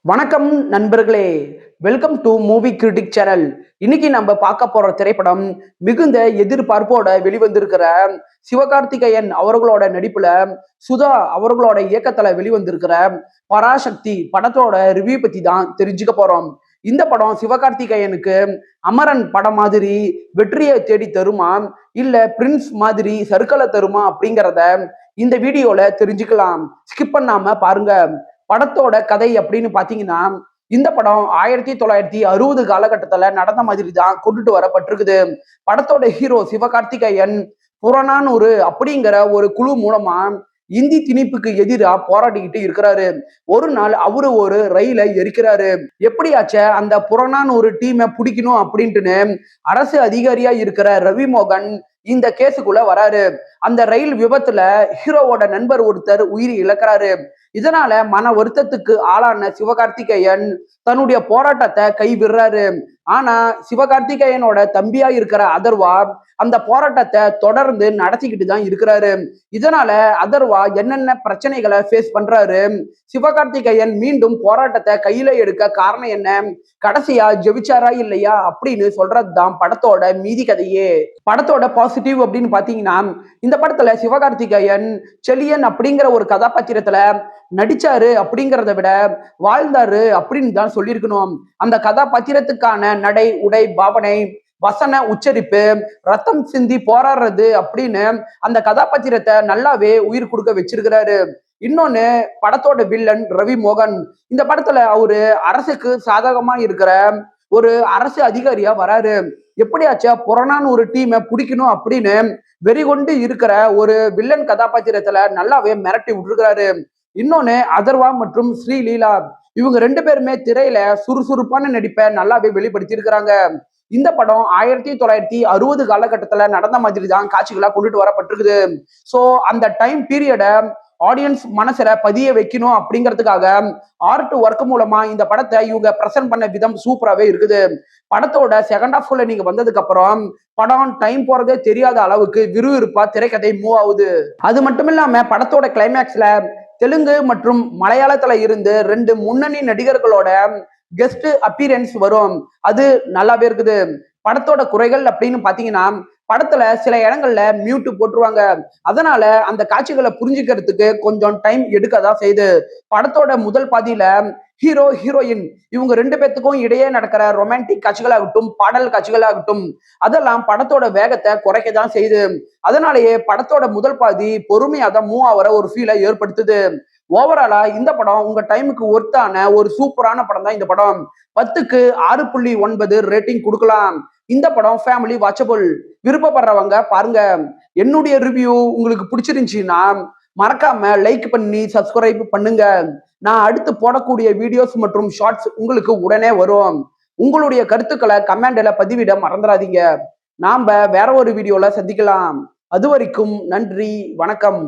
வணக்கம் நண்பர்களே, welcome to movie critic channel. இன்னைக்கு நம்ம பார்க்க போற திரைப்படம் மிகுந்த எதிர்பார்ப்போட வெளிவந்திருக்கிற சிவகார்த்திகேயன் அவர்களோட நடிப்புல சுதா அவர்களோட இயக்கத்துல வெளிவந்திருக்கிற பராசக்தி படத்தோட ரிவ்யூ பத்தி தான் தெரிஞ்சுக்க போறோம். இந்த படம் சிவகார்த்திகேயனுக்கு அமரன் படம் மாதிரி வெற்றியை தேடி தருமா, இல்ல பிரின்ஸ் மாதிரி சறுக்கலை தருமா அப்படிங்கிறத இந்த வீடியோல தெரிஞ்சுக்கலாம். ஸ்கிப் பண்ணாம பாருங்க. படத்தோட கதை அப்படின்னு பாத்தீங்கன்னா, இந்த படம் 1960 காலகட்டத்துல நடந்த மாதிரி தான் கொண்டுட்டு வரப்பட்டிருக்குது. படத்தோட ஹீரோ சிவகார்த்திகேயன் புறநானூறு அப்படிங்கிற ஒரு குழு மூலமா இந்தி திணிப்புக்கு எதிரா போராடிக்கிட்டு இருக்கிறாரு. ஒரு நாள் அவரு ஒரு ரயில எரிக்கிறாரு. எப்படியாச்ச அந்த புறநானூறு டீமை பிடிக்கணும் அப்படின்ட்டுன்னு அரசு அதிகாரியா இருக்கிற ரவிமோகன் இந்த கேஸுக்குள்ள வராரு. அந்த ரயில் விபத்துல ஹீரோவோட நண்பர் ஒருத்தர் உயிர் இழக்கிறாரு. இதனால மன வருத்தத்துக்கு ஆளான சிவகார்த்திகேயன் தன்னுடைய போராட்டத்தை கைவிடுறாரு. ஆனா சிவகார்த்திகேயனோட தம்பியா இருக்கிற அதர்வா அந்த போராட்டத்தை தொடர்ந்து நடத்திக்கிட்டு தான் இருக்கிறாரு. இதனால அதர்வா என்னென்ன பிரச்சனைகளை ஃபேஸ் பண்றாரு, சிவகார்த்திகேயன் மீண்டும் போராட்டத்தை கையில எடுக்க காரணம் என்ன, கடைசியா ஜெயிச்சாரா இல்லையா அப்படின்னு சொல்றதுதான் படத்தோட மீதி கதையே. படத்தோட பாசிட்டிவ் அப்படின்னு பாத்தீங்கன்னா, இந்த படத்துல சிவகார்த்திகேயன் செலியன் அப்படிங்கிற ஒரு கதாபாத்திரத்துல நடிச்சாரு அப்படிங்கிறத விட வாழ்ந்தாரு அப்படின்னு தான் சொல்லியிருக்கணும். அந்த கதாபாத்திரத்துக்கான நடை, உடை, பாவனை, வசன உச்சரிப்பு, ரத்தம் சிந்தி போராடுறது அப்படின்னு அந்த கதாபாத்திரத்தை நல்லாவே உயிர் கொடுக்க வச்சிருக்கிறாரு. இன்னொன்னு, படத்தோட வில்லன் ரவி மோகன் இந்த படத்துல அவரு அரசுக்கு சாதகமா இருக்கிற ஒரு அரசு அதிகாரியா வராரு. எப்படியாச்சா புறநானூறு ஒரு டீமை பிடிக்கணும் அப்படின்னு வெறிகொண்டு இருக்கிற ஒரு வில்லன் கதாபாத்திரத்துல நல்லாவே மிரட்டி விட்டுருக்கிறாரு. இன்னொன்னு, அதர்வா மற்றும் ஸ்ரீலீலா இவங்க ரெண்டு பேருமே திரையில சுறுசுறுப்பான நடிப்பை நல்லாவே வெளிப்படுத்தி இருக்கிறாங்க. இந்த படம் 1960 காலகட்டத்துல நடந்த மாதிரி தான் காட்சிகளா கொண்டுட்டு வரப்பட்டிருக்குது. சோ அந்த டைம் பீரியட ஆடியன்ஸ் மனசுல பதிய வைக்கணும் அப்படிங்கிறதுக்காக ஆர்ட் ஒர்க் மூலமா இந்த படத்தை இவங்க பிரசன்ட் பண்ண விதம் சூப்பராகவே இருக்குது. படத்தோட செகண்ட் ஹாஃப்ல நீங்க வந்ததுக்கு அப்புறம் படம் டைம் போறதே தெரியாத அளவுக்கு விறுவிறுப்பா திரைக்கதை மூவ் ஆகுது. அது மட்டும் இல்லாம படத்தோட கிளைமேக்ஸ்ல தெலுங்கு மற்றும் மலையாளத்துல இருந்து 2 முன்னணி நடிகர்களோட கெஸ்ட் அப்பியரன்ஸ் வரும். அது நல்லாவே இருக்குது. படத்தோட குறைகள் அப்படின்னு பாத்தீங்கன்னா, படத்துல சில இடங்கள்ல மியூட் போட்டுருவாங்க. அதனால அந்த காட்சிகளை புரிஞ்சுக்கிறதுக்கு கொஞ்சம் டைம் எடுக்கதான் செய்யுது. படத்தோட முதல் பாதியில ஹீரோ ஹீரோயின் இவங்க ரெண்டு பேத்துக்கும் இடையே நடக்கிற ரொமான்டிக் காட்சிகளாகட்டும், பாடல் காட்சிகளாகட்டும், அதெல்லாம் படத்தோட வேகத்தை குறைக்கதான் செய்யுது. அதனாலேயே படத்தோட முதல் பாதி பொறுமையா தான் மூவ் ஆகிற ஒரு ஃபீலை ஏற்படுத்துது. ஓவராலா இந்த படம் உங்க டைமுக்கு ஒர்த்தான ஒரு சூப்பரான படம் தான் இந்த படம். 10க்கு 6.9 ரேட்டிங் கொடுக்கலாம். இந்த படம் ஃபேமிலி வாட்சபிள். விருப்பப்படுறவங்க பாருங்க. என்னுடைய ரிவ்யூ உங்களுக்கு பிடிச்சிருந்துச்சுன்னா மறக்காம லைக் பண்ணி சப்ஸ்கிரைப் பண்ணுங்க. நான் அடுத்து போடக்கூடிய வீடியோஸ் மற்றும் ஷார்ட்ஸ் உங்களுக்கு உடனே வரும். உங்களுடைய கருத்துக்களை கமெண்ட்ல பதிவிட மறந்துடாதீங்க. நாம வேற ஒரு வீடியோல சந்திக்கலாம். அது வரைக்கும் நன்றி, வணக்கம்.